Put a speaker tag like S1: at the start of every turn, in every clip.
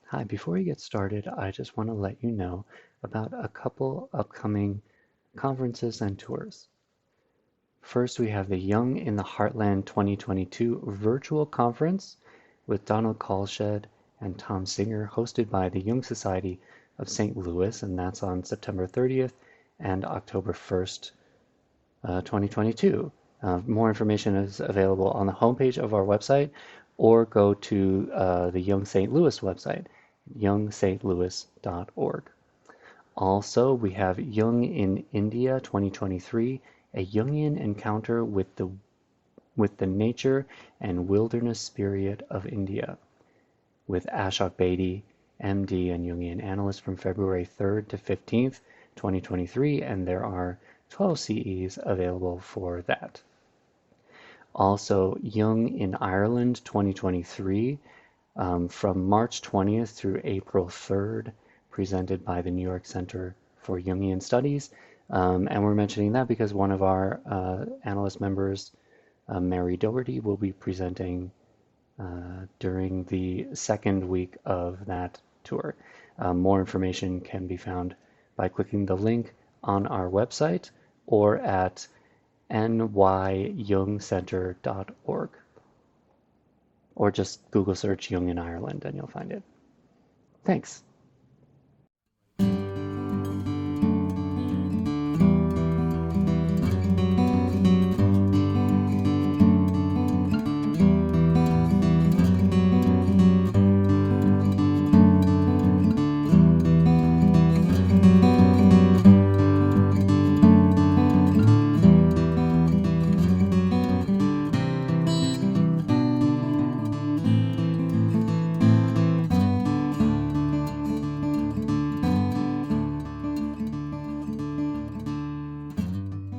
S1: Hi, before we get started, I just want to let you know about a couple upcoming conferences and tours. First, we have the Jung in the Heartland 2022 virtual conference with Donald Kalshed and Tom Singer, hosted by the Jung Society of St. Louis, and that's on September 30th and October 1st, 2022. More information is available on the homepage of our website or go to the Jung St. Louis website, jungstlouis.org. Also, we have Jung in India 2023, a Jungian encounter with the nature and wilderness spirit of India, with Ashok Bedi, MD and Jungian Analyst from February 3rd to 15th, 2023, and there are 12 CEs available for that. Also, Jung in Ireland 2023, from March 20th through April 3rd, presented by the New York Center for Jungian Studies. And we're mentioning that because one of our analyst members, Mary Doherty, will be presenting during the second week of that tour. More information can be found by clicking the link on our website or at nyjungcenter.org, or just Google search Jung in Ireland and you'll find it. Thanks.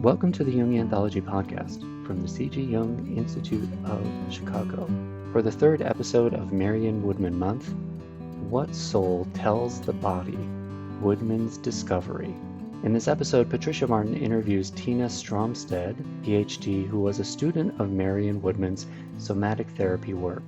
S1: Welcome to the Jung Anthology Podcast from the C.G. Jung Institute of Chicago. For the third episode of Marion Woodman Month, What Soul Tells the Body? Woodman's Discovery. In this episode, Patricia Martin interviews Tina Stromsted PhD, who was a student of Marion Woodman's somatic therapy work.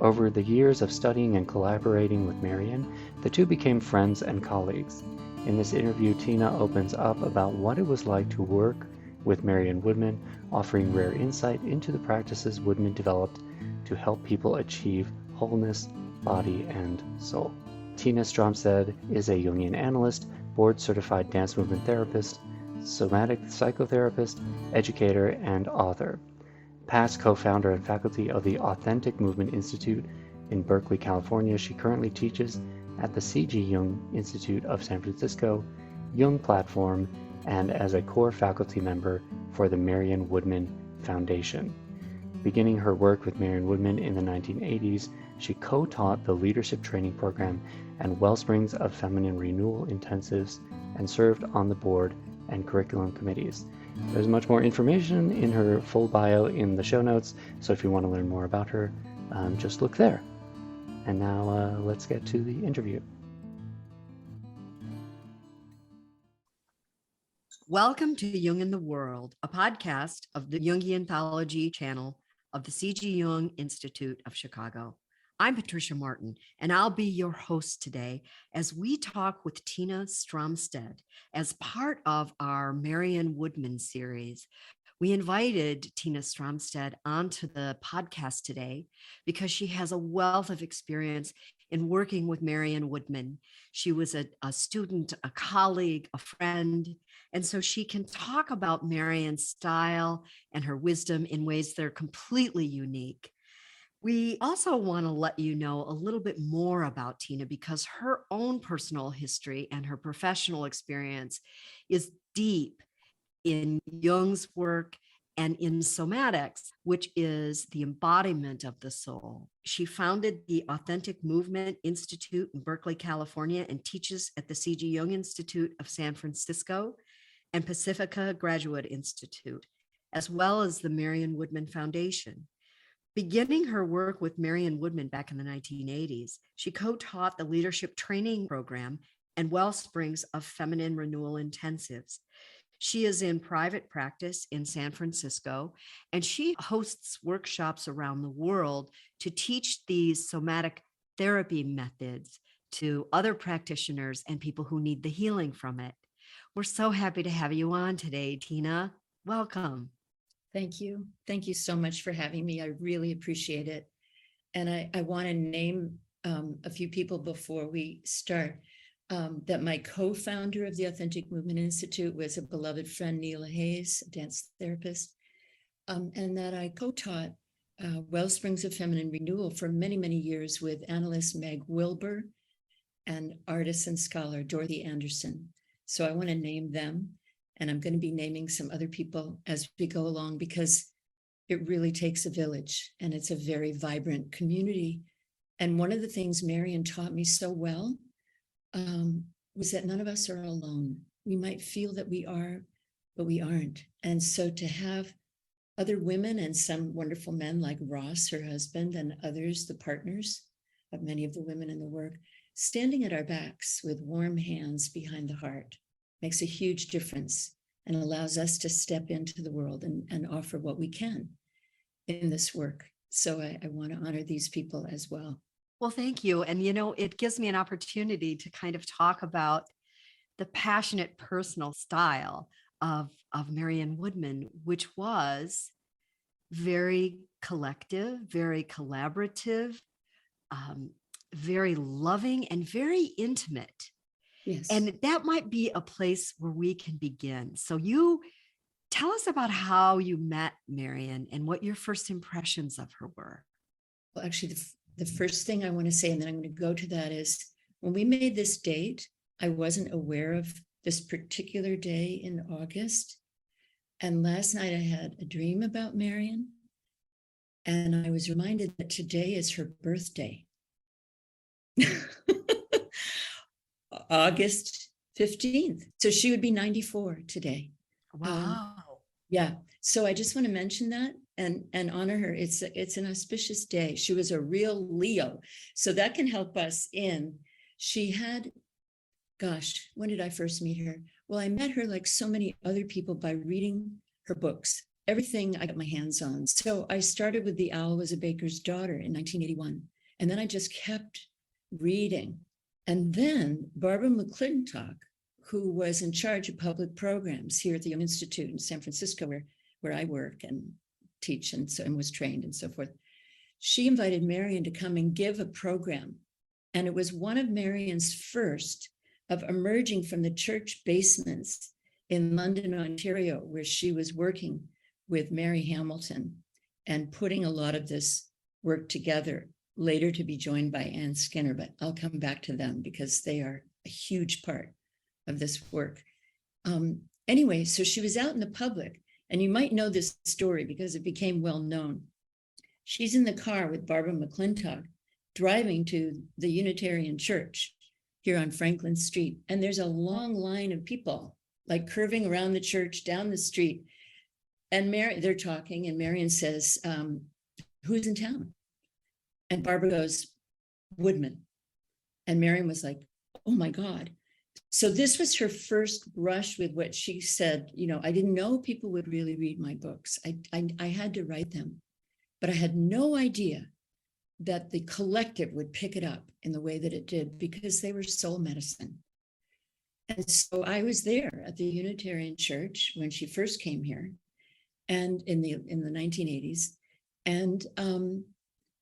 S1: Over the years of studying and collaborating with Marion, the two became friends and colleagues. In this interview, Tina opens up about what it was like to work with Marion Woodman, offering rare insight into the practices Woodman developed to help people achieve wholeness, body, and soul. Tina Stromsted is a Jungian analyst, board-certified dance movement therapist, somatic psychotherapist, educator, and author. Past co-founder and faculty of the Authentic Movement Institute in Berkeley, California, she currently teaches at the C.G. Jung Institute of San Francisco, Jung Platform, and as a core faculty member for the Marion Woodman Foundation. Beginning her work with Marion Woodman in the 1980s, she co-taught the leadership training program and Wellsprings of Feminine Renewal intensives and served on the board and curriculum committees. There's much more information in her full bio in the show notes, so if you want to learn more about her, just look there. And now let's get to the interview.
S2: Welcome to Jung in the World, a podcast of the Jungian Anthology channel of the C.G. Jung Institute of Chicago. I'm Patricia Martin, and I'll be your host today as we talk with Tina Stromsted as part of our Marion Woodman series. We invited Tina Stromsted onto the podcast today because she has a wealth of experience in working with Marion Woodman. She was a student, a colleague, a friend, and so she can talk about Marian's style and her wisdom in ways that are completely unique. We also want to let you know a little bit more about Tina because her own personal history and her professional experience is deep in Jung's work and in somatics, which is the embodiment of the soul. She founded the Authentic Movement Institute in Berkeley, California, and teaches at the C.G. Jung Institute of San Francisco and Pacifica Graduate Institute, as well as the Marion Woodman Foundation. Beginning her work with Marion Woodman back in the 1980s, she co-taught the leadership training program and Wellsprings of Feminine Renewal intensives. She is in private practice in San Francisco, and she hosts workshops around the world to teach these somatic therapy methods to other practitioners and people who need the healing from it. We're so happy to have you on today, Tina. Welcome.
S3: Thank you. Thank you so much for having me. I really appreciate it. And I want to name a few people before we start. That my co-founder of the Authentic Movement Institute was a beloved friend, Neela Hayes, a dance therapist, and that I co-taught Wellsprings of Feminine Renewal for many, many years with analyst Meg Wilbur and artist and scholar Dorothy Anderson. So I want to name them, and I'm going to be naming some other people as we go along, because it really takes a village, and it's a very vibrant community. And one of the things Marion taught me so well was that none of us are alone. We might feel that we are, but we aren't. And so to have other women and some wonderful men like Ross, her husband, and others, the partners of many of the women in the work, standing at our backs with warm hands behind the heart makes a huge difference and allows us to step into the world and offer what we can in this work. So I want to honor these people as well.
S2: Well, thank you. And, it gives me an opportunity to kind of talk about the passionate personal style of Marion Woodman, which was very collective, very collaborative, very loving, and very intimate.
S3: Yes.
S2: And that might be a place where we can begin. So you tell us about how you met Marion and what your first impressions of her were.
S3: Well, actually, the first thing I want to say, and then I'm going to go to that, is when we made this date, I wasn't aware of this particular day in August. And last night I had a dream about Marion, and I was reminded that today is her birthday. August 15th. So she would be 94 today.
S2: Wow.
S3: Yeah. So I just want to mention that and honor her. It's an auspicious day. She was a real Leo. So that can help us she had, gosh, when did I first meet her? Well, I met her like so many other people by reading her books, everything I got my hands on. So I started with The Owl Was a Baker's Daughter in 1981. And then I just kept reading. And then Barbara McClintock, who was in charge of public programs here at the Jung Institute in San Francisco, where I work and teach and was trained and so forth, she invited Marion to come and give a program. And it was one of Marion's first of emerging from the church basements in London, Ontario, where she was working with Mary Hamilton and putting a lot of this work together, later to be joined by Ann Skinner, but I'll come back to them because they are a huge part of this work. Anyway, so she was out in the public, and you might know this story because it became well known. She's in the car with Barbara McClintock driving to the Unitarian Church here on Franklin Street. And there's a long line of people like curving around the church down the street. And they're talking, and Marion says, who's in town? And Barbara goes, Woodman. And Marion was like, oh my God. So this was her first brush with what she said. I didn't know people would really read my books. I had to write them, but I had no idea that the collective would pick it up in the way that it did, because they were soul medicine. And so I was there at the Unitarian Church when she first came here, and in the 1980s. And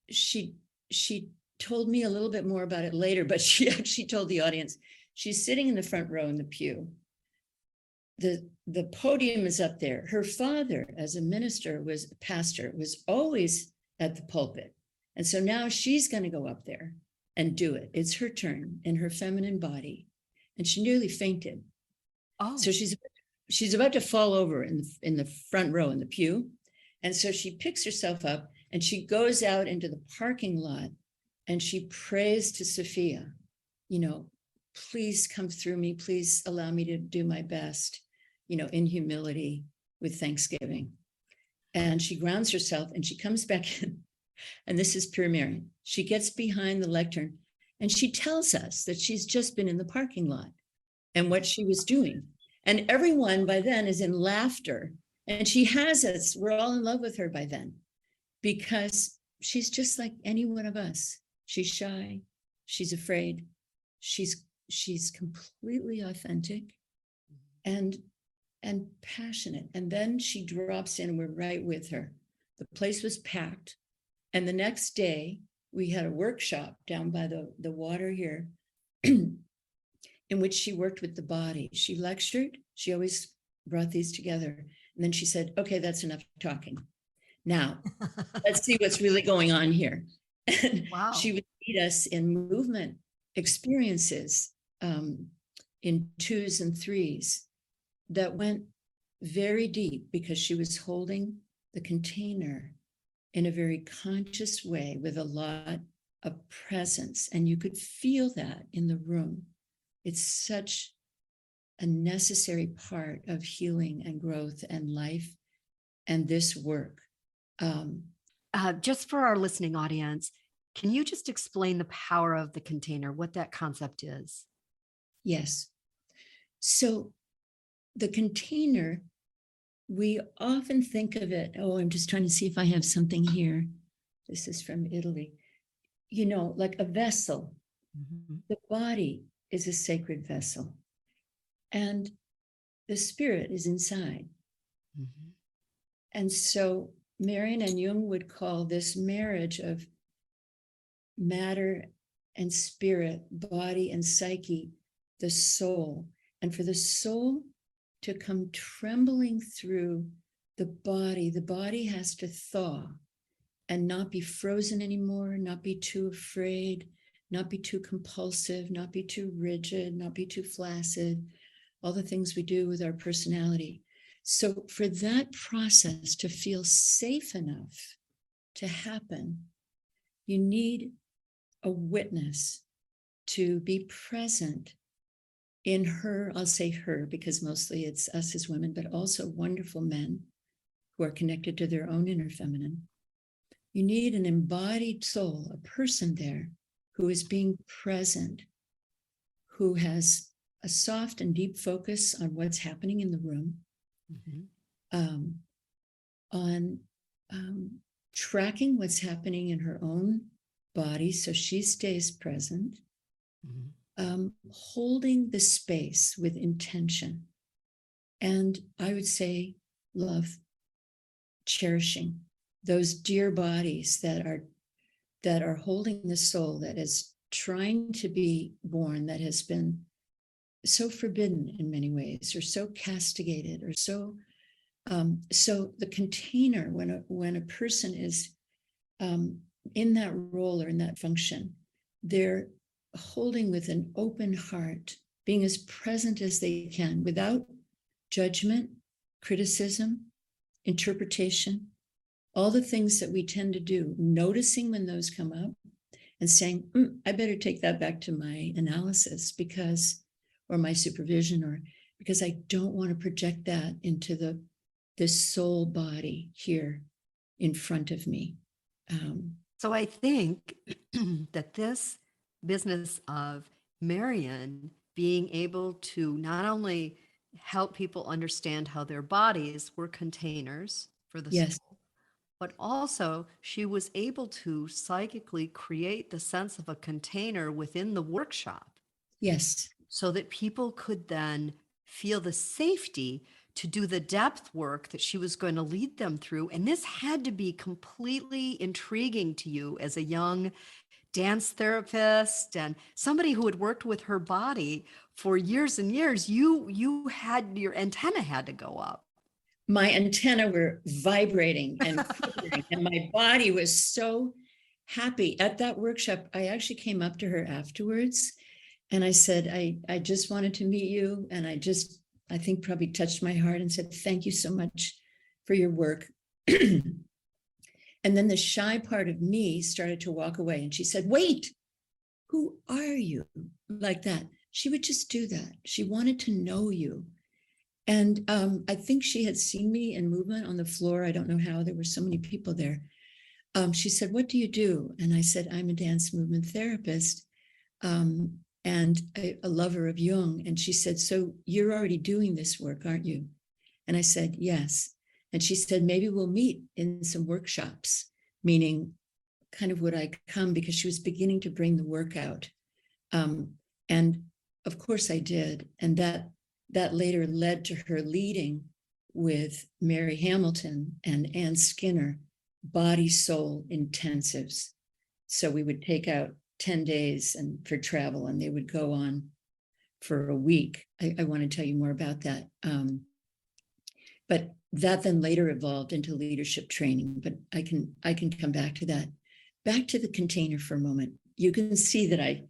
S3: she told me a little bit more about it later, but she actually told the audience, she's sitting in the front row in the pew. The podium is up there. Her father, as a minister, was a pastor, was always at the pulpit. And so now she's going to go up there and do it. It's her turn in her feminine body. And she nearly fainted.
S2: Oh.
S3: So she's about to fall over in the front row in the pew. And so she picks herself up and she goes out into the parking lot and she prays to Sophia, please come through me. Please allow me to do my best, in humility with thanksgiving. And she grounds herself and she comes back in. And this is pure Marion. She gets behind the lectern and she tells us that she's just been in the parking lot and what she was doing. And everyone by then is in laughter. And she has us. We're all in love with her by then, because she's just like any one of us. She's shy. She's afraid. She's completely authentic and passionate. And then she drops in and we're right with her. The place was packed. And the next day we had a workshop down by the water here in which she worked with the body. She lectured. She always brought these together. And then she said, okay, that's enough talking. Now, let's see what's really going on here. And
S2: Wow.
S3: she would lead us in movement experiences in 2s and 3s that went very deep because she was holding the container in a very conscious way with a lot of presence. And you could feel that in the room. It's such a necessary part of healing and growth and life and this work.
S2: Just for our listening audience, can you just explain the power of the container, what that concept is?
S3: Yes. So the container, we often think of it, oh, I'm just trying to see if I have something here. This is from Italy. You know, like a vessel.
S2: Mm-hmm.
S3: The body is a sacred vessel. And the spirit is inside.
S2: Mm-hmm.
S3: And so Marian and Jung would call this marriage of matter and spirit, body and psyche, the soul. And for the soul to come trembling through the body has to thaw and not be frozen anymore, not be too afraid, not be too compulsive, not be too rigid, not be too flaccid, all the things we do with our personality. So for that process to feel safe enough to happen, you need a witness to be present in her, I'll say her, because mostly it's us as women, but also wonderful men who are connected to their own inner feminine. You need an embodied soul, a person there who is being present, who has a soft and deep focus on what's happening in the room, on tracking what's happening in her own body so she stays present, holding the space with intention. And I would say love, cherishing those dear bodies that are holding the soul that is trying to be born, that has been so forbidden in many ways, or so castigated, or so the container, when a person is in that role or in that function, they're holding with an open heart, being as present as they can without judgment, criticism, interpretation, all the things that we tend to do, noticing when those come up and saying, I better take that back to my analysis or my supervision, or because I don't want to project that into this soul body here in front of me.
S2: So I think that this business of Marian being able to not only help people understand how their bodies were containers for the
S3: Yes.
S2: soul, but also she was able to psychically create the sense of a container within the workshop.
S3: Yes.
S2: So that people could then feel the safety to do the depth work that she was going to lead them through. And this had to be completely intriguing to you as a young dance therapist and somebody who had worked with her body for years and years. You had, your antenna had to go up.
S3: My antenna were vibrating and quivering, and my body was so happy. At that workshop, I actually came up to her afterwards and I said, I just wanted to meet you. And I think probably touched my heart and said, thank you so much for your work. And then the shy part of me started to walk away. And she said, wait, who are you? Like that. She would just do that. She wanted to know you. And I think she had seen me in movement on the floor. I don't know how, there were so many people there. She said, what do you do? And I said, I'm a dance movement therapist and a lover of Jung. And she said, so you're already doing this work, aren't you? And I said, yes. And she said, maybe we'll meet in some workshops, meaning kind of would I come, because she was beginning to bring the work out. And of course I did. And that later led to her leading with Mary Hamilton and Ann Skinner, body soul intensives. So we would take out 10 days and for travel, and they would go on for a week. I want to tell you more about that. But that then later evolved into leadership training, but I can come back to that. Back to the container for a moment. You can see that I,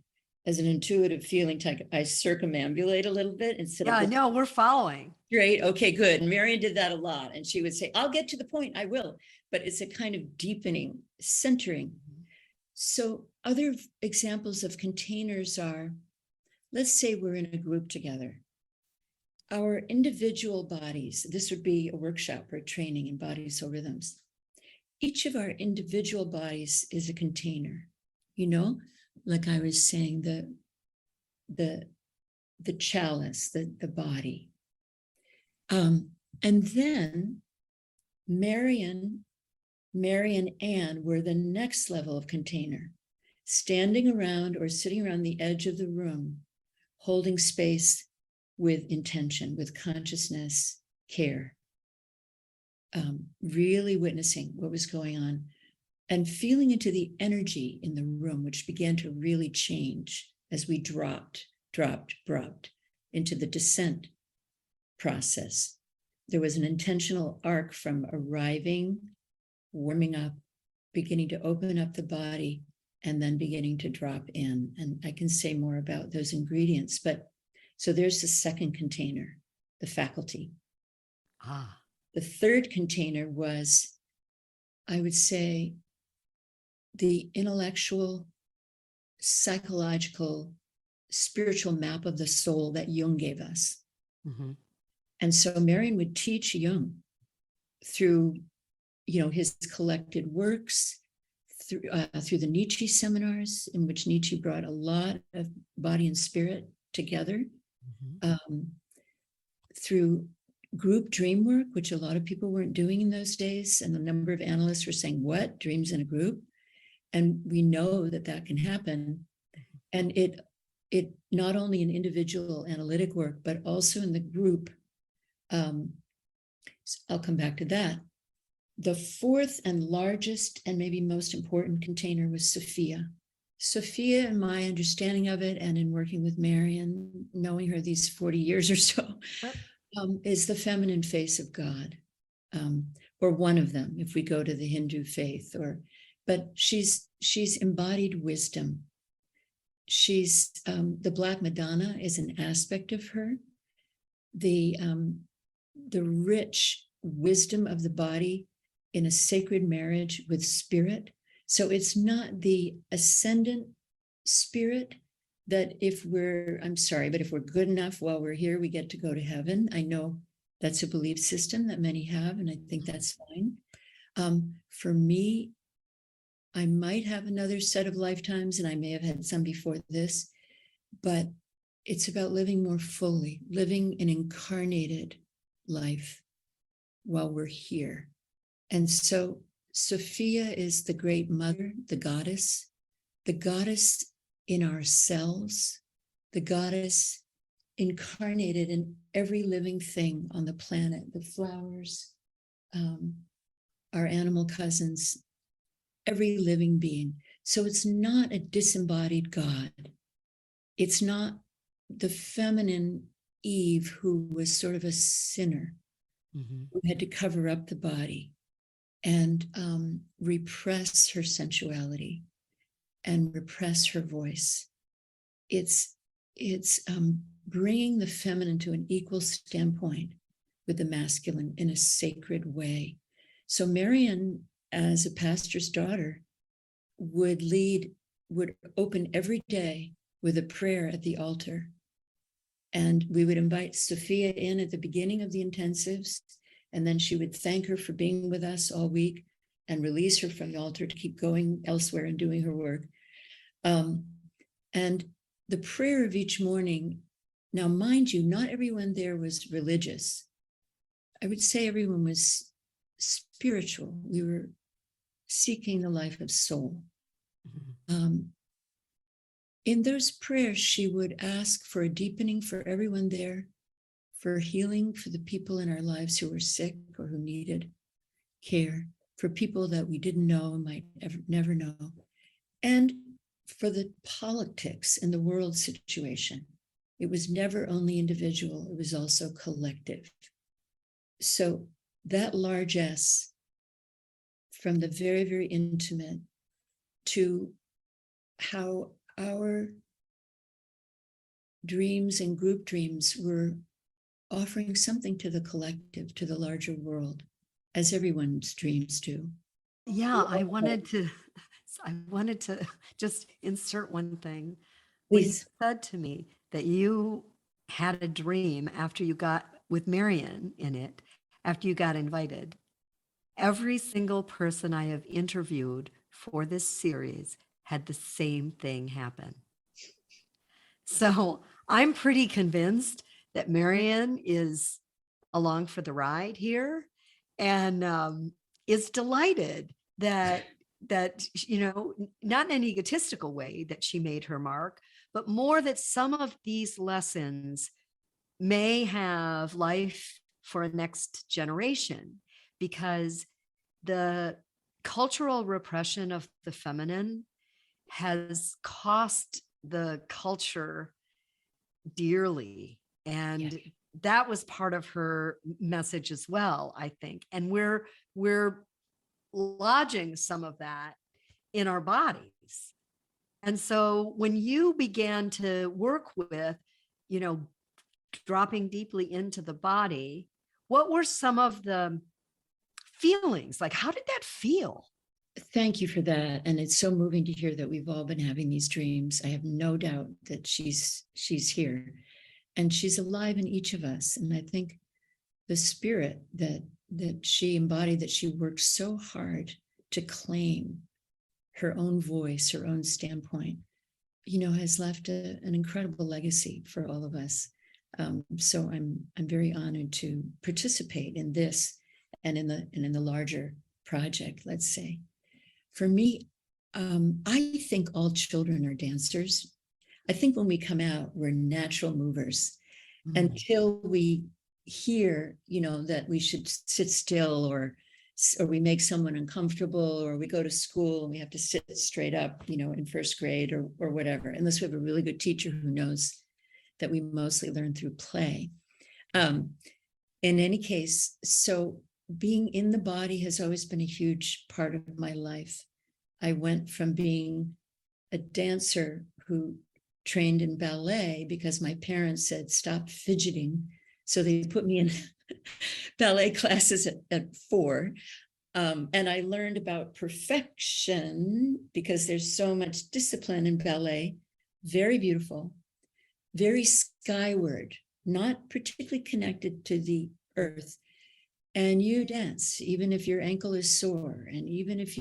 S3: as an intuitive feeling type, I circumambulate a little bit instead of.
S2: No, we're following.
S3: Great. Okay, good. And Marion did that a lot. And she would say, I'll get to the point, I will. But it's a kind of deepening, centering. So other examples of containers are, let's say we're in a group together. Our individual bodies, this would be a workshop or training in body soul rhythms. Each of our individual bodies is a container, like I was saying, the chalice, the body. And then Marian Ann were the next level of container, standing around or sitting around the edge of the room, holding space with intention, with consciousness, care, really witnessing what was going on and feeling into the energy in the room, which began to really change as we dropped into the descent process. There was an intentional arc from arriving, warming up, beginning to open up the body, and then beginning to drop in. And I can say more about those ingredients, but so there's the second container, the faculty. The third container was, I would say, the intellectual, psychological, spiritual map of the soul that Jung gave us. Mm-hmm. And so Marion would teach Jung through, his collected works, through the Nietzsche seminars, in which Nietzsche brought a lot of body and spirit together, through group dream work, which a lot of people weren't doing in those days. And a number of analysts were saying, what, dreams in a group? And we know that can happen. And it not only in individual analytic work, but also in the group. I'll come back to that. The fourth and largest and maybe most important container was Sophia. Sophia, in my understanding of it, and in working with Marian, knowing her these 40 years or so, is the feminine face of God, or one of them, if we go to the Hindu faith. But she's embodied wisdom. She's the Black Madonna is an aspect of her. The rich wisdom of the body in a sacred marriage with spirit. So it's not the ascendant spirit that if we're good enough while we're here, we get to go to heaven. I know that's a belief system that many have, and I think that's fine. For me, I might have another set of lifetimes, and I may have had some before this, but it's about living more fully, living an incarnated life while we're here. And so Sophia is the great mother, the goddess in ourselves, the goddess incarnated in every living thing on the planet, the flowers, our animal cousins, every living being. So it's not a disembodied God. It's not the feminine Eve who was sort of a sinner, who had to cover up the body and repress her sensuality and repress her voice. It's bringing the feminine to an equal standpoint with the masculine in a sacred way. So Marian, as a pastor's daughter, would open every day with a prayer at the altar. And we would invite Sophia in at the beginning of the intensives, and then she would thank her for being with us all week and release her from the altar to keep going elsewhere and doing her work. And the prayer of each morning, now mind you, not everyone there was religious. I would say everyone was spiritual. We were seeking the life of soul. In those prayers, she would ask for a deepening for everyone there, for healing for the people in our lives who were sick or who needed care, for people that we didn't know and might never know, and for the politics in the world situation. It was never only individual, it was also collective. So that large S, from the very, very intimate to how our dreams and group dreams were offering something to the collective, to the larger world, as everyone's dreams do.
S2: Yeah, I wanted to just insert one thing. When you
S3: Please.
S2: said to me that you had a dream after you got with Marian in it, after you got invited, every single person I have interviewed for this series had the same thing happen. So I'm pretty convinced that Marian is along for the ride here, and is delighted that not in an egotistical way that she made her mark, but more that some of these lessons may have life for a next generation, because the cultural repression of the feminine has cost the culture dearly. And that was part of her message as well, I think. And we're lodging some of that in our bodies. And so when you began to work with, dropping deeply into the body, what were some of the feelings? Like, how did that feel?
S3: Thank you for that. And it's so moving to hear that we've all been having these dreams. I have no doubt that she's here and she's alive in each of us. And I think the spirit that she embodied, that she worked so hard to claim her own voice, her own standpoint, has left an incredible legacy for all of us. So I'm very honored to participate in this and in the larger project, let's say. For me, I think all children are dancers. I think when we come out, we're natural movers until we hear, that we should sit still, or we make someone uncomfortable, or we go to school and we have to sit straight up, in first grade or whatever, unless we have a really good teacher who knows that we mostly learn through play. In any case, so being in the body has always been a huge part of my life. I went from being a dancer who trained in ballet because my parents said, stop fidgeting. So they put me in ballet classes at 4. And I learned about perfection because there's so much discipline in ballet. Very beautiful, very skyward, not particularly connected to the earth. And you dance, even if your ankle is sore, and even if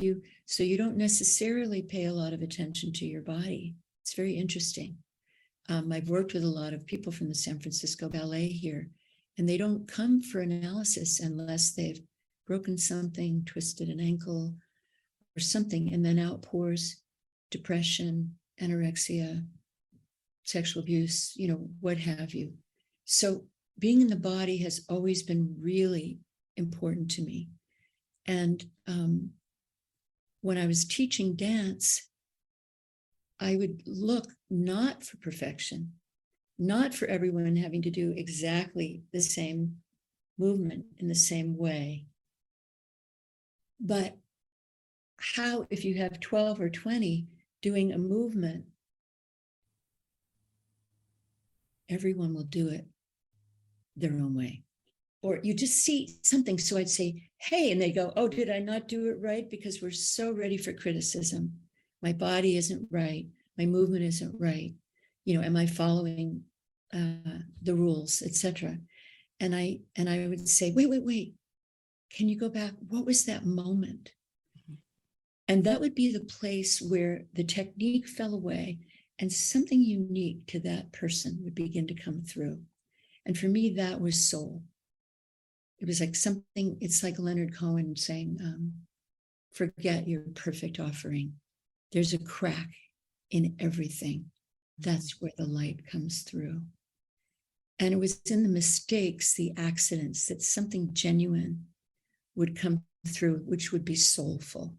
S3: so you don't necessarily pay a lot of attention to your body. It's very interesting. I've worked with a lot of people from the San Francisco Ballet here, and they don't come for analysis unless they've broken something, twisted an ankle or something, and then outpours depression, anorexia, sexual abuse, what have you. So being in the body has always been really important to me. And when I was teaching dance, I would look not for perfection, not for everyone having to do exactly the same movement in the same way, but how, if you have 12 or 20 doing a movement, everyone will do it their own way. Or you just see something. So I'd say, hey, and they go, oh, did I not do it right? Because we're so ready for criticism. My body isn't right. My movement isn't right. Am I following the rules, etc.? And I would say, wait. Can you go back? What was that moment? And that would be the place where the technique fell away and something unique to that person would begin to come through. And for me, that was soul. It was like something, it's like Leonard Cohen saying, forget your perfect offering. there's a crack in everything. That's where the light comes through. And it was in the mistakes, the accidents, that something genuine would come through, which would be soulful.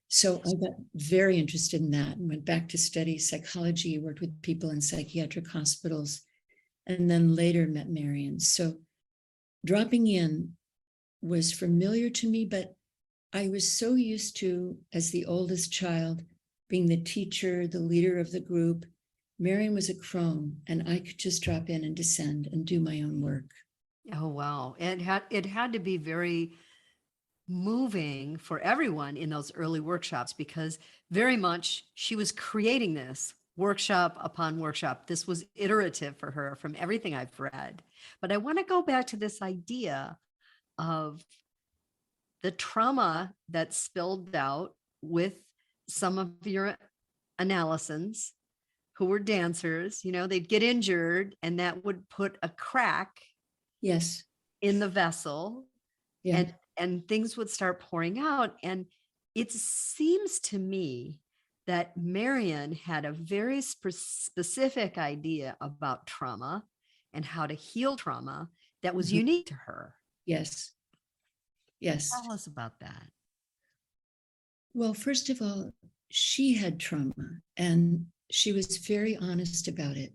S3: So I got very interested in that and went back to study psychology, worked with people in psychiatric hospitals, and then later met Marian. So dropping in was familiar to me, but I was so used to, as the oldest child, being the teacher, the leader of the group. Marian was a crone, and I could just drop in and descend and do my own work.
S2: Oh, wow. And it had to be very moving for everyone in those early workshops, because very much she was creating this workshop upon workshop. This was iterative for her from everything I've read. But I want to go back to this idea of the trauma that spilled out with some of your analysants who were dancers. They'd get injured and that would put a crack
S3: Yes.
S2: in the vessel.
S3: Yeah.
S2: And things would start pouring out. And it seems to me that Marian had a very specific idea about trauma and how to heal trauma that was unique to her.
S3: Yes. Yes.
S2: Tell us about that.
S3: Well, first of all, she had trauma and she was very honest about it.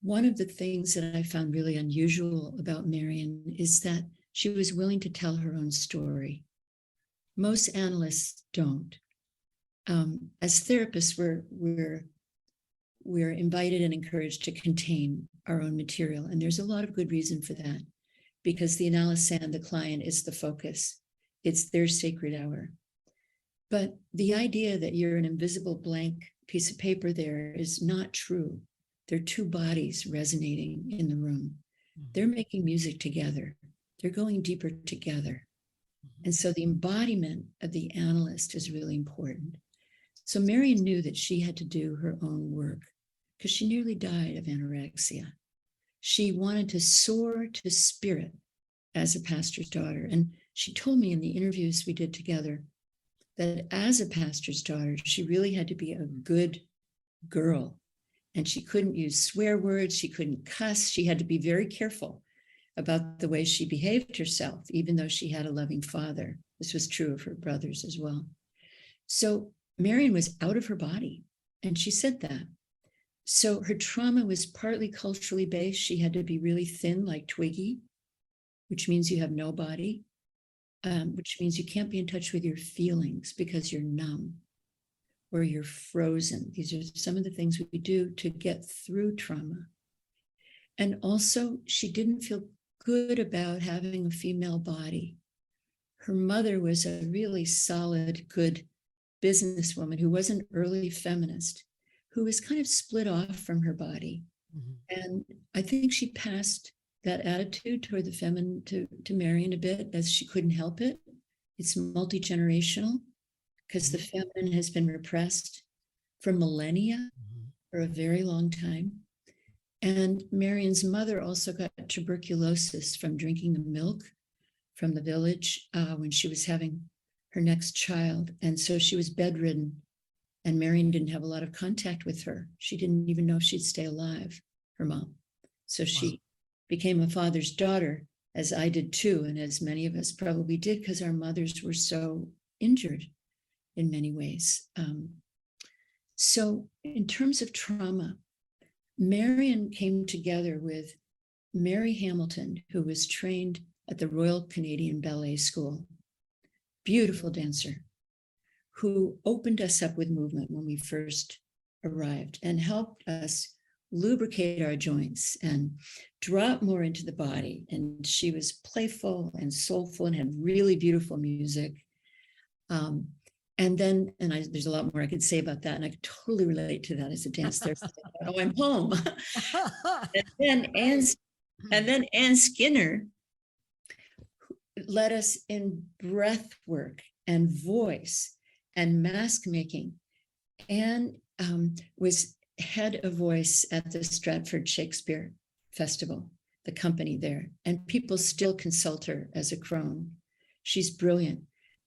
S3: One of the things that I found really unusual about Marian is that she was willing to tell her own story. Most analysts don't. As therapists, we're invited and encouraged to contain our own material. And there's a lot of good reason for that, because the analysand, the client, is the focus. It's their sacred hour. But the idea that you're an invisible blank piece of paper there is not true. There are two bodies resonating in the room. They're making music together. They're going deeper together. And so the embodiment of the analyst is really important. So Marian knew that she had to do her own work because she nearly died of anorexia. She wanted to soar to spirit as a pastor's daughter. And she told me in the interviews we did together that as a pastor's daughter, she really had to be a good girl. And she couldn't use swear words. She couldn't cuss. She had to be very careful about the way she behaved herself, even though she had a loving father. This was true of her brothers as well. So Marian was out of her body, and she said that. So her trauma was partly culturally based. She had to be really thin, like Twiggy, which means you have no body, which means you can't be in touch with your feelings because you're numb or you're frozen. These are some of the things we do to get through trauma. And also, she didn't feel good about having a female body. Her mother was a really solid, good businesswoman who was an early feminist, who was kind of split off from her body. And I think she passed that attitude toward the feminine to Marian a bit, as she couldn't help it. It's multi-generational because the feminine has been repressed for millennia, for a very long time. And Marian's mother also got tuberculosis from drinking the milk from the village when she was having her next child. And so she was bedridden, and Marian didn't have a lot of contact with her. She didn't even know if she'd stay alive, her mom. So she became a father's daughter, as I did too, and as many of us probably did, because our mothers were so injured in many ways. So in terms of trauma, Marian came together with Mary Hamilton, who was trained at the Royal Canadian Ballet School, beautiful dancer, who opened us up with movement when we first arrived and helped us lubricate our joints and drop more into the body. And she was playful and soulful and had really beautiful music. There's a lot more I could say about that, and I could totally relate to that as a dance therapist. Oh, I'm home. and then Ann Skinner led us in breath work and voice and mask making. Anne was head of voice at the Stratford Shakespeare Festival, the company there, and people still consult her as a crone. She's brilliant.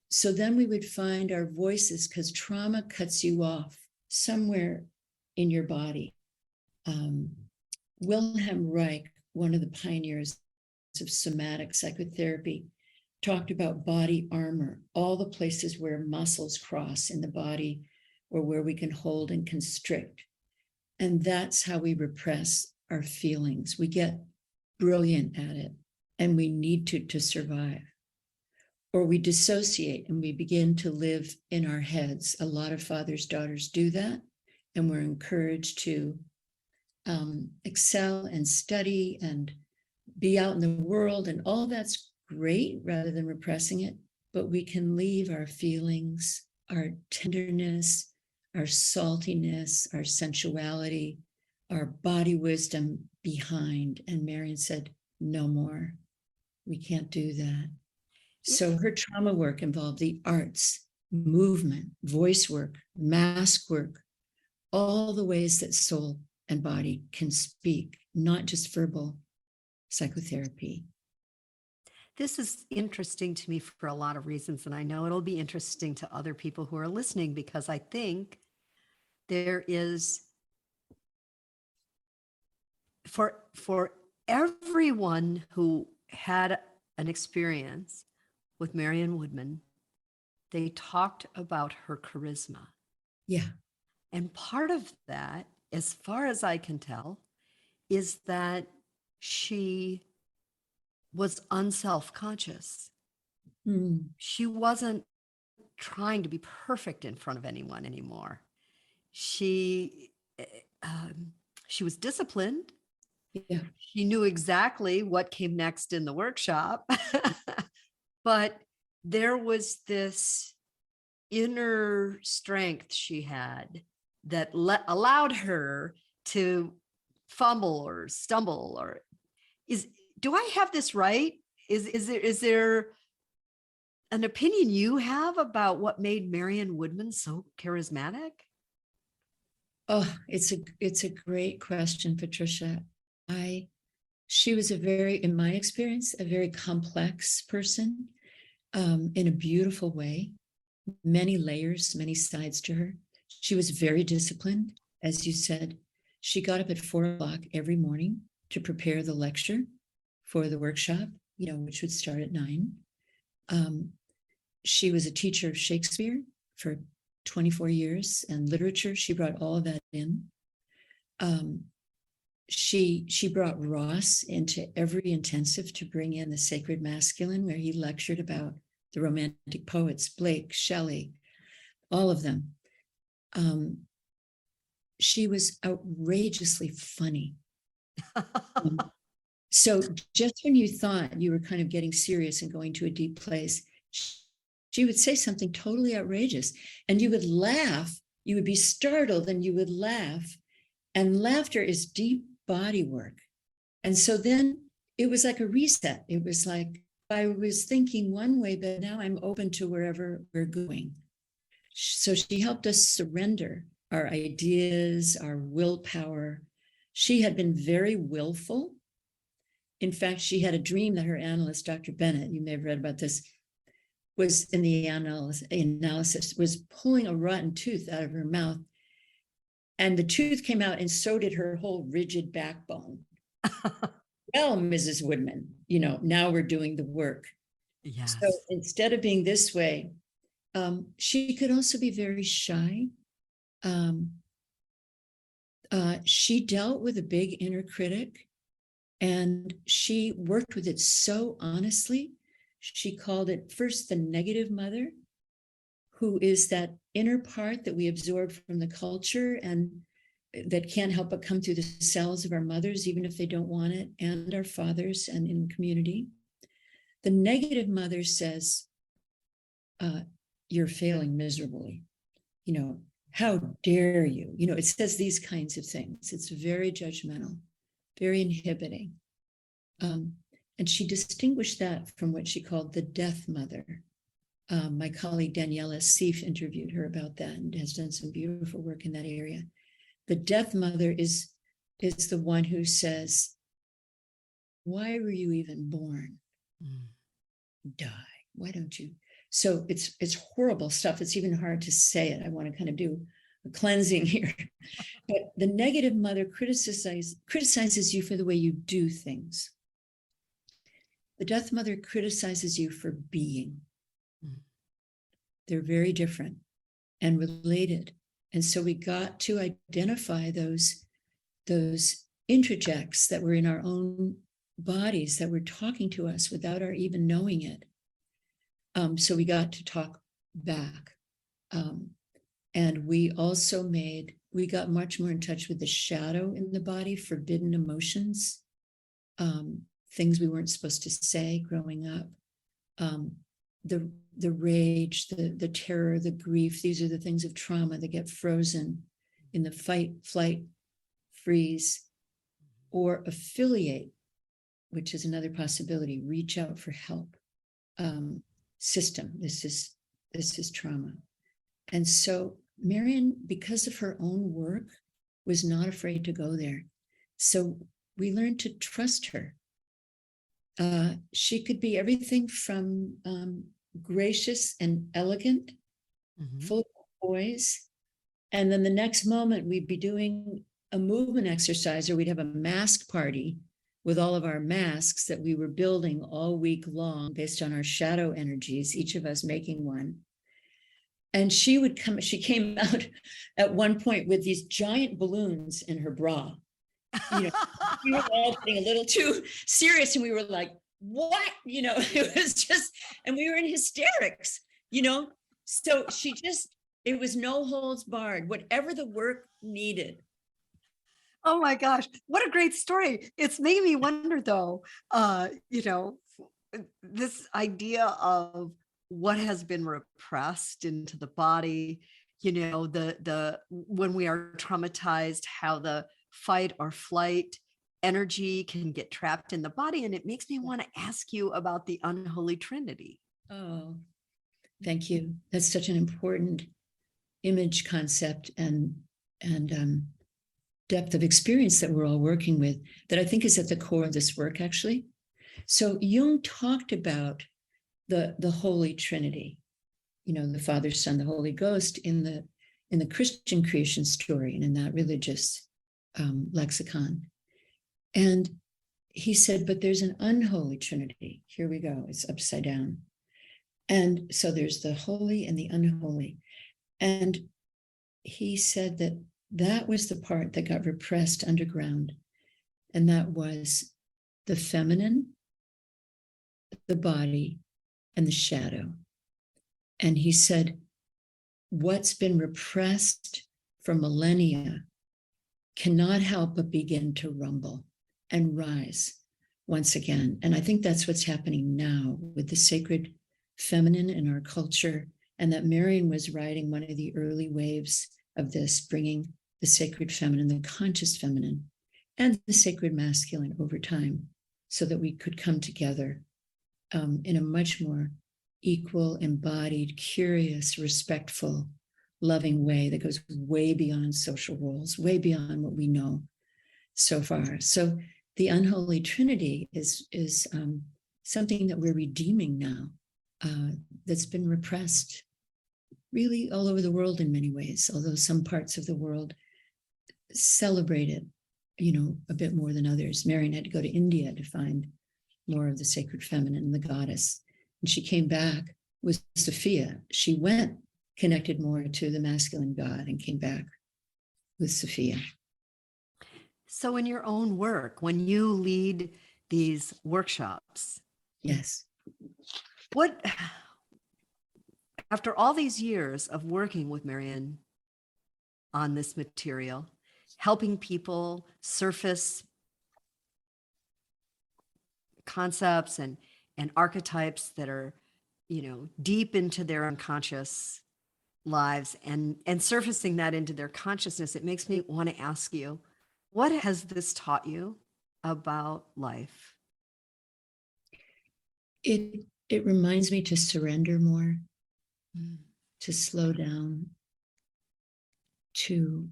S3: So then we would find our voices, because trauma cuts you off somewhere in your body. Wilhelm Reich, one of the pioneers of somatic psychotherapy, talked about body armor, all the places where muscles cross in the body or where we can hold and constrict. And that's how we repress our feelings. We get brilliant at it, and we need to survive. Or we dissociate and we begin to live in our heads. A lot of fathers, daughters do that, and we're encouraged to excel and study and be out in the world, and all that's great rather than repressing it. But we can leave our feelings, our tenderness, our saltiness, our sensuality, our body wisdom behind. And Marion said, no more. We can't do that. So her trauma work involved the arts, movement, voice work, mask work, all the ways that soul and body can speak, not just verbal psychotherapy.
S2: This is interesting to me for a lot of reasons, and I know it'll be interesting to other people who are listening, because I think there is, for everyone who had an experience with Marion Woodman, they talked about her charisma.
S3: Yeah.
S2: And part of that, as far as I can tell, is that she was unself-conscious. She wasn't trying to be perfect in front of anyone anymore. She was disciplined.
S3: Yeah.
S2: She knew exactly what came next in the workshop, but there was this inner strength she had that allowed her to fumble or stumble. Or do I have this right? Is there an opinion you have about what made Marion Woodman so charismatic?
S3: Oh, it's a great question, Patricia. She was in my experience, a very complex person, in a beautiful way, many layers, many sides to her. She was very disciplined, as you said. She got up at 4:00 every morning to prepare the lecture for the workshop, which would start at 9. She was a teacher of Shakespeare for 24 years and literature. She brought all of that in. She brought Ross into every intensive to bring in the sacred masculine, where he lectured about the romantic poets, Blake, Shelley, all of them. She was outrageously funny. So just when you thought you were kind of getting serious and going to a deep place, she would say something totally outrageous, and you would laugh. You would be startled and you would laugh. And laughter is deep body work. And so then it was like a reset. It was like I was thinking one way, but now I'm open to wherever we're going. So she helped us surrender our ideas, our willpower. She had been very willful. In fact, she had a dream that her analyst, Dr. Bennett, you may have read about this, was in the analysis, was pulling a rotten tooth out of her mouth. And the tooth came out, and so did her whole rigid backbone. Well, Mrs. Woodman, now we're doing the work.
S2: Yes.
S3: So instead of being this way, she could also be very shy. She dealt with a big inner critic, and she worked with it so honestly. She called it first the negative mother, who is that inner part that we absorb from the culture and that can't help but come through the cells of our mothers, even if they don't want it, and our fathers and in community. The negative mother says, you're failing miserably. How dare you? It says these kinds of things. It's very judgmental, very inhibiting. And she distinguished that from what she called the death mother. My colleague Daniela Seif interviewed her about that and has done some beautiful work in that area. The death mother is the one who says, why were you even born? Die. Why don't you So it's horrible stuff. It's even hard to say it. I want to kind of do a cleansing here. But the negative mother criticizes you for the way you do things. The death mother criticizes you for being. They're very different and related. And so we got to identify those introjects that were in our own bodies that were talking to us without our even knowing it. So we got to talk back. And we also we got much more in touch with the shadow in the body, forbidden emotions, things we weren't supposed to say growing up, the rage, the terror, the grief. These are the things of trauma that get frozen in the fight, flight, freeze, or affiliate, which is another possibility. Reach out for help. System. This is trauma. And so Marion, because of her own work, was not afraid to go there. So we learned to trust her. She could be everything from gracious and elegant, full of poise. And then the next moment we'd be doing a movement exercise, or we'd have a mask party with all of our masks that we were building all week long based on our shadow energies, each of us making one. And she came out at one point with these giant balloons in her bra. You know, we were all getting a little too serious, and we were like, what? You know, it was just, and we were in hysterics, you know? So it was no holds barred, whatever the work needed.
S2: Oh my gosh, what a great story. It's making me wonder though, this idea of what has been repressed into the body, when we are traumatized, how the fight or flight energy can get trapped in the body. And it makes me want to ask you about the Unholy Trinity.
S3: Oh, thank you. That's such an important image concept and depth of experience that we're all working with, that I think is at the core of this work, actually. So Jung talked about the Holy Trinity, the Father, Son, the Holy Ghost in the Christian creation story and in that religious lexicon. And he said, but there's an unholy Trinity. Here we go. It's upside down. And so there's the holy and the unholy. And he said that was the part that got repressed underground. And that was the feminine, the body, and the shadow. And he said, what's been repressed for millennia cannot help but begin to rumble and rise once again. And I think that's what's happening now with the sacred feminine in our culture. And that Marion was riding one of the early waves of this, bringing the sacred feminine, the conscious feminine, and the sacred masculine over time, so that we could come together in a much more equal, embodied, curious, respectful, loving way that goes way beyond social roles, way beyond what we know so far. So the Unholy Trinity is something that we're redeeming now, that's been repressed really all over the world in many ways, although some parts of the world celebrate it, a bit more than others. Marion had to go to India to find more of the sacred feminine, the goddess. And she came back with Sophia. She went connected more to the masculine God and came back with Sophia.
S2: So in your own work, when you lead these workshops,
S3: yes,
S2: after all these years of working with Marian on this material, helping people surface concepts and archetypes that are, deep into their unconscious lives and surfacing that into their consciousness, it makes me want to ask you, what has this taught you about life?
S3: It reminds me to surrender more, to slow down, to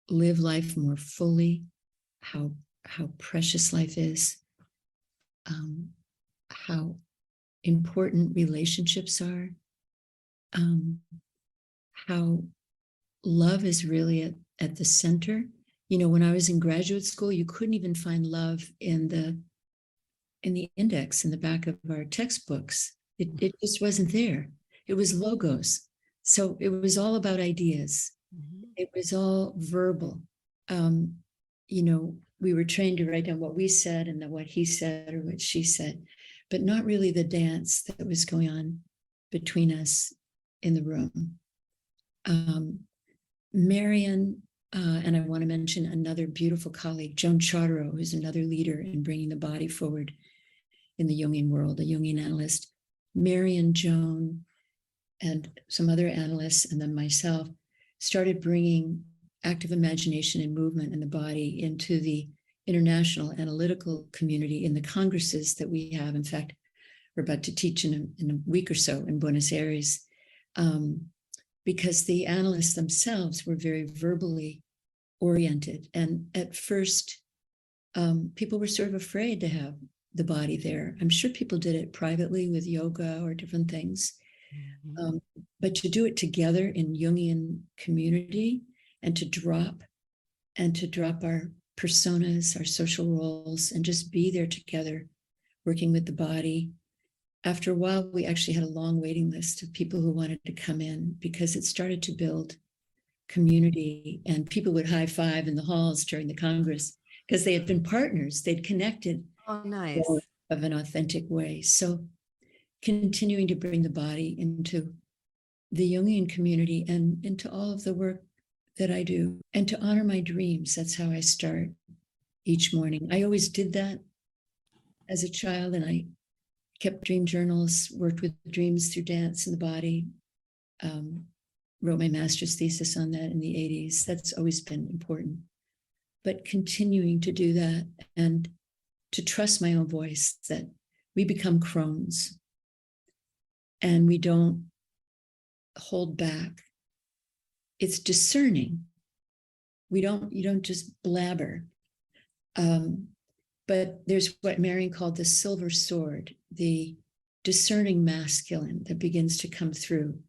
S3: live life more fully, how precious life is, how important relationships are, how love is really at the center. You know, when I was in graduate school, you couldn't even find love in the index in the back of our textbooks. It just wasn't there. It was logos. So it was all about ideas. It was all verbal. You know, we were trained to write down what we said and then what he said or what she said, but not really the dance that was going on between us in the room. Marian, and I want to mention another beautiful colleague, Jung, who's another leader in bringing the body forward in the Jungian world, a Jungian analyst. Marion, Joan, and some other analysts, and then myself, started bringing active imagination and movement in the body into the international analytical community in the congresses that we have. In fact, we're about to teach in a week or so in Buenos Aires, because the analysts themselves were very verbally oriented. And at first, people were sort of afraid to have the body there. I'm sure people did it privately with yoga or different things. But to do it together in Jungian community and to drop our personas, our social roles, and just be there together, working with the body. After a while, we actually had a long waiting list of people who wanted to come in because it started to build community, and people would high five in the halls during the Congress because they had been partners. They'd connected
S2: nice.
S3: of an authentic way. So continuing to bring the body into the Jungian community and into all of the work that I do, and to honor my dreams. That's how I start each morning. I always did that as a child, and I kept dream journals, worked with dreams through dance in the body, wrote my master's thesis on that in the 80s. That's always been important. But continuing to do that and to trust my own voice, that we become crones and we don't hold back. It's discerning. You don't just blabber. But there's what Marian called the silver sword, the discerning masculine that begins to come through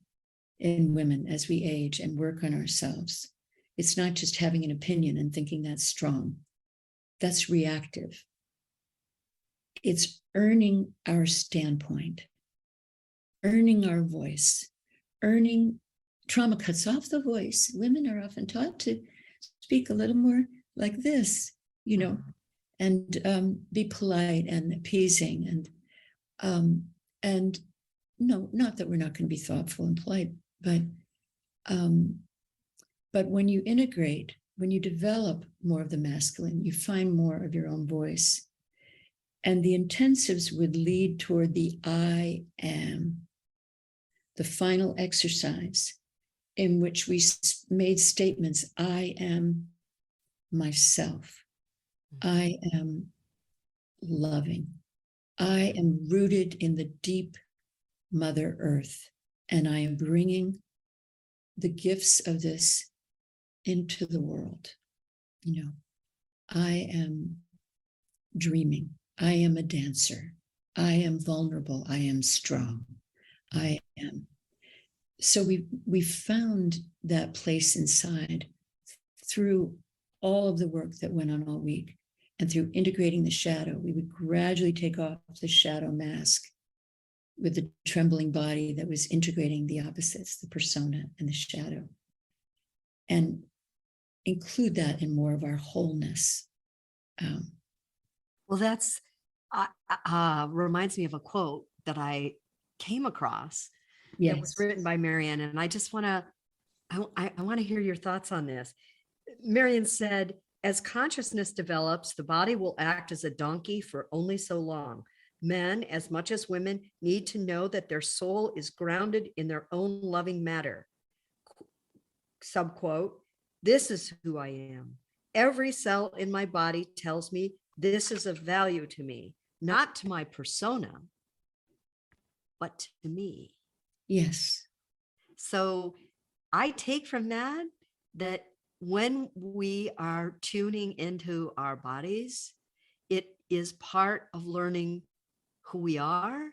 S3: in women as we age and work on ourselves. It's not just having an opinion and thinking that's strong. That's reactive. It's earning our standpoint, earning our voice, earning. Trauma cuts off the voice. Women are often taught to speak a little more like this, you know, and be polite and appeasing, and no, not that we're not going to be thoughtful and polite, but when you integrate, when you develop more of the masculine, you find more of your own voice. And the intensives would lead toward the I am, the final exercise in which we made statements. I am myself. I am loving. I am rooted in the deep Mother Earth, and I am bringing the gifts of this into the world. You know, I am dreaming. I am a dancer. I am vulnerable. I am strong. I am. So we found that place inside through all of the work that went on all week, and through integrating the shadow. We would gradually take off the shadow mask with the trembling body that was integrating the opposites, the persona and the shadow, and include that in more of our wholeness.
S2: Well, that's reminds me of a quote that I came across.
S3: Yes.
S2: That was written by Marian, and I just want to, I want to hear your thoughts on this. Marian said, as consciousness develops, the body will act as a donkey for only so long. Men, as much as women, need to know that their soul is grounded in their own loving matter. Subquote, this is who I am. Every cell in my body tells me this is of value to me, not to my persona, but to me.
S3: Yes.
S2: So I take from that when we are tuning into our bodies, it is part of learning who we are.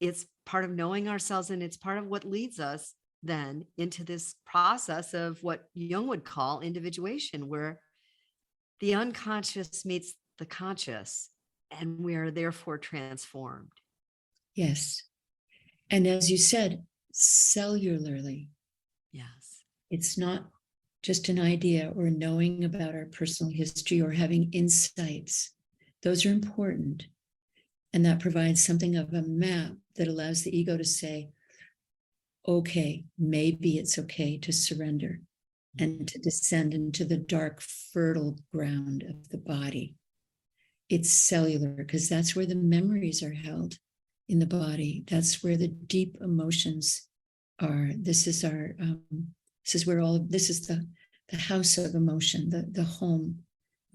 S2: it's part of knowing ourselves, and it's part of what leads us then into this process of what Jung would call individuation, where the unconscious meets the conscious, and we are therefore transformed.
S3: Yes. And as you said, cellularly.
S2: Yes.
S3: It's not just an idea or knowing about our personal history or having insights. Those are important. And that provides something of a map that allows the ego to say, okay, maybe it's okay to surrender and to descend into the dark, fertile ground of the body. It's cellular, because that's where the memories are held in the body. That's where the deep emotions are. This is our, this is the house of emotion, the home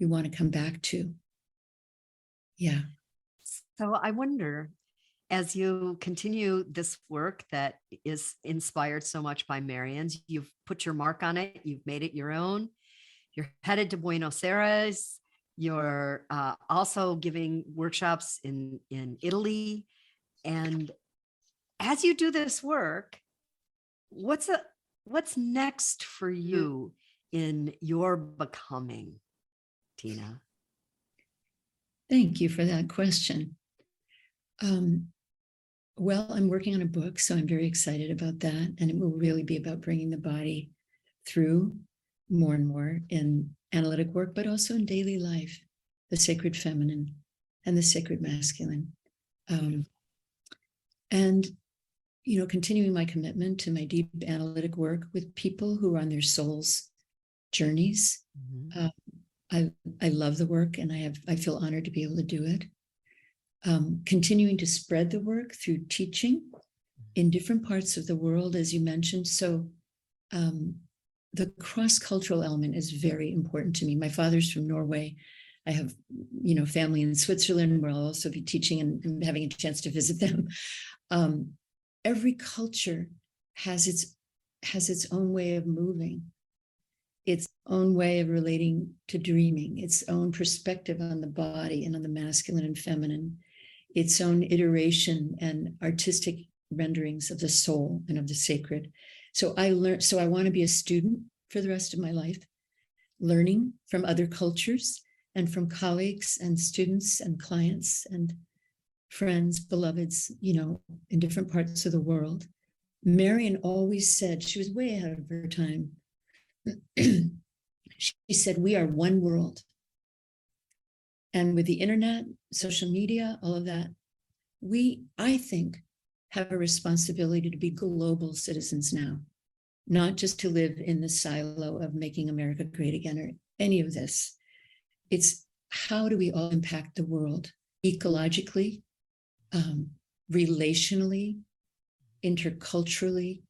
S3: we want to come back to. Yeah.
S2: So I wonder, as you continue this work that is inspired so much by Marian's, you've put your mark on it, you've made it your own, you're headed to Buenos Aires, you're also giving workshops in Italy. And as you do this work, what's next for you in your becoming, Tina?
S3: Thank you for that question. Well, I'm working on a book, so I'm very excited about that. And it will really be about bringing the body through more and more in analytic work, but also in daily life, the sacred feminine and the sacred masculine. And, continuing my commitment to my deep analytic work with people who are on their souls' journeys. I love the work, and I feel honored to be able to do it. Continuing to spread the work through teaching in different parts of the world, as you mentioned. So the cross-cultural element is very important to me. My father's from Norway. I have, family in Switzerland, where I'll also be teaching and having a chance to visit them. Every culture has its own way of moving, its own way of relating to dreaming, its own perspective on the body and on the masculine and feminine, its own iteration and artistic renderings of the soul and of the sacred. So I want to be a student for the rest of my life, learning from other cultures and from colleagues and students and clients and friends, beloveds, in different parts of the world. Marion always said, she was way ahead of her time. She said, we are one world. And with the internet, social media, all of that, I think, have a responsibility to be global citizens now, not just to live in the silo of making America great again or any of this. It's how do we all impact the world ecologically, relationally, interculturally,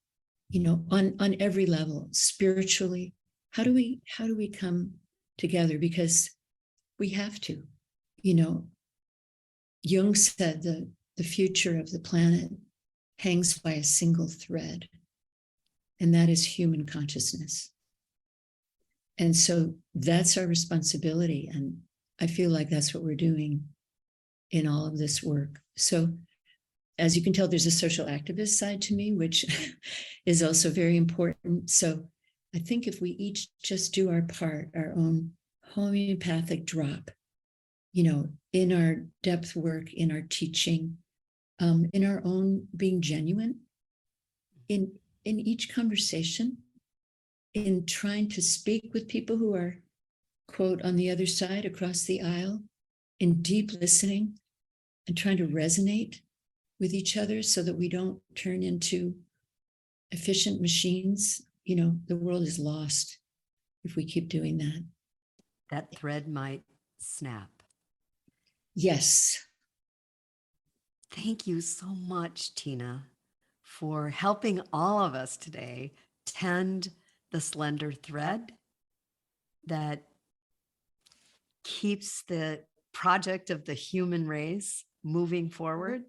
S3: on every level, spiritually. How do we come together? Because we have to. Jung said the future of the planet hangs by a single thread, and that is human consciousness. And so that's our responsibility. And I feel like that's what we're doing in all of this work. So as you can tell, there's a social activist side to me, which is also very important. So I think if we each just do our part, our own homeopathic drop, in our depth work, in our teaching, in our own being genuine, in each conversation, in trying to speak with people who are, quote, on the other side, across the aisle, in deep listening and trying to resonate with each other so that we don't turn into efficient machines. The world is lost if we keep doing that.
S2: That thread might snap.
S3: Yes.
S2: Thank you so much, Tina, for helping all of us today tend the slender thread that keeps the project of the human race moving forward.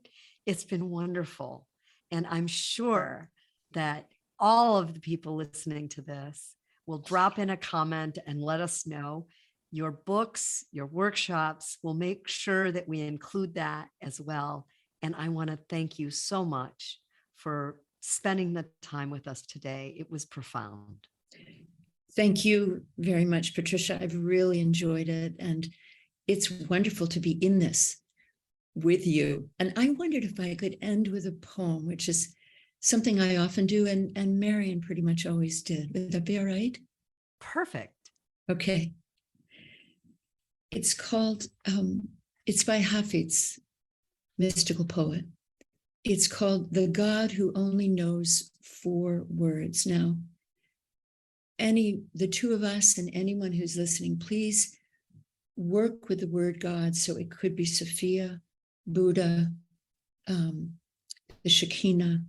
S2: It's been wonderful. And I'm sure that all of the people listening to this will drop in a comment and let us know your books, your workshops. We'll make sure that we include that as well And I want to thank you so much for spending the time with us today. It was profound.
S3: Thank you very much, Patricia. I've really enjoyed it. And it's wonderful to be in this with you. And I wondered if I could end with a poem, which is something I often do, and Marian pretty much always did. Would that be all right?
S2: Perfect.
S3: Okay. It's called, it's by Hafiz, mystical poet. It's called The God Who Only Knows 4 Words. Now, the two of us and anyone who's listening, please work with the word God. So it could be Sophia, Buddha, the Shekinah,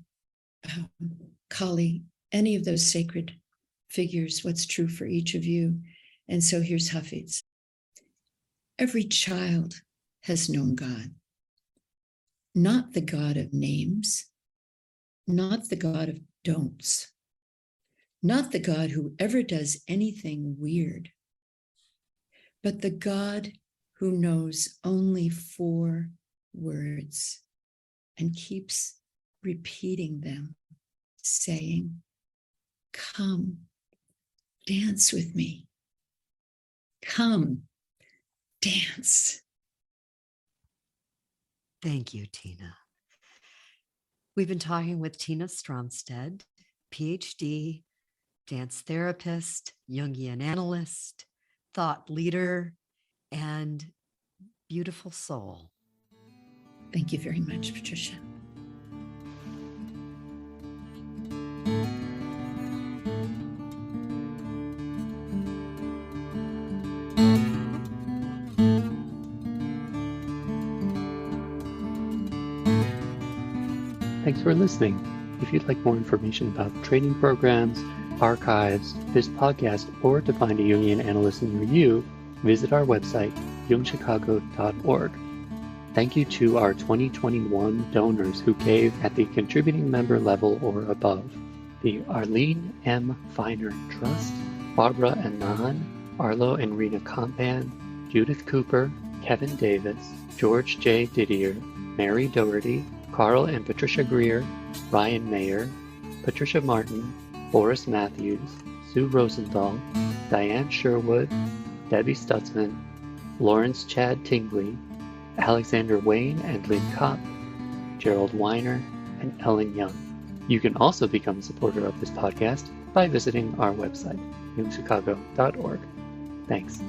S3: Kali, any of those sacred figures, what's true for each of you. And so here's Hafiz. Every child has known God, not the God of names, not the God of don'ts, not the God who ever does anything weird, but the God who knows only 4 words and keeps repeating them, saying, come, dance with me. Come, dance.
S2: Thank you, Tina. We've been talking with Tina Stromsted, PhD, dance therapist, Jungian analyst, thought leader, and beautiful soul.
S3: Thank you very much, Patricia.
S1: Thanks for listening. If you'd like more information about training programs, archives, this podcast, or to find a Jungian analyst near you, visit our website, jungchicago.org. Thank you to our 2021 donors who gave at the contributing member level or above: the Arlene M. Feiner Trust, Barbara Anand, Arlo and Rena Compan, Judith Cooper, Kevin Davis, George J. Didier, Mary Doherty, Carl and Patricia Greer, Ryan Mayer, Patricia Martin, Boris Matthews, Sue Rosenthal, Diane Sherwood, Debbie Stutzman, Lawrence Chad Tingley, Alexander Wayne and Lynn Kopp, Gerald Weiner, and Ellen Young. You can also become a supporter of this podcast by visiting our website, jungchicago.org. Thanks.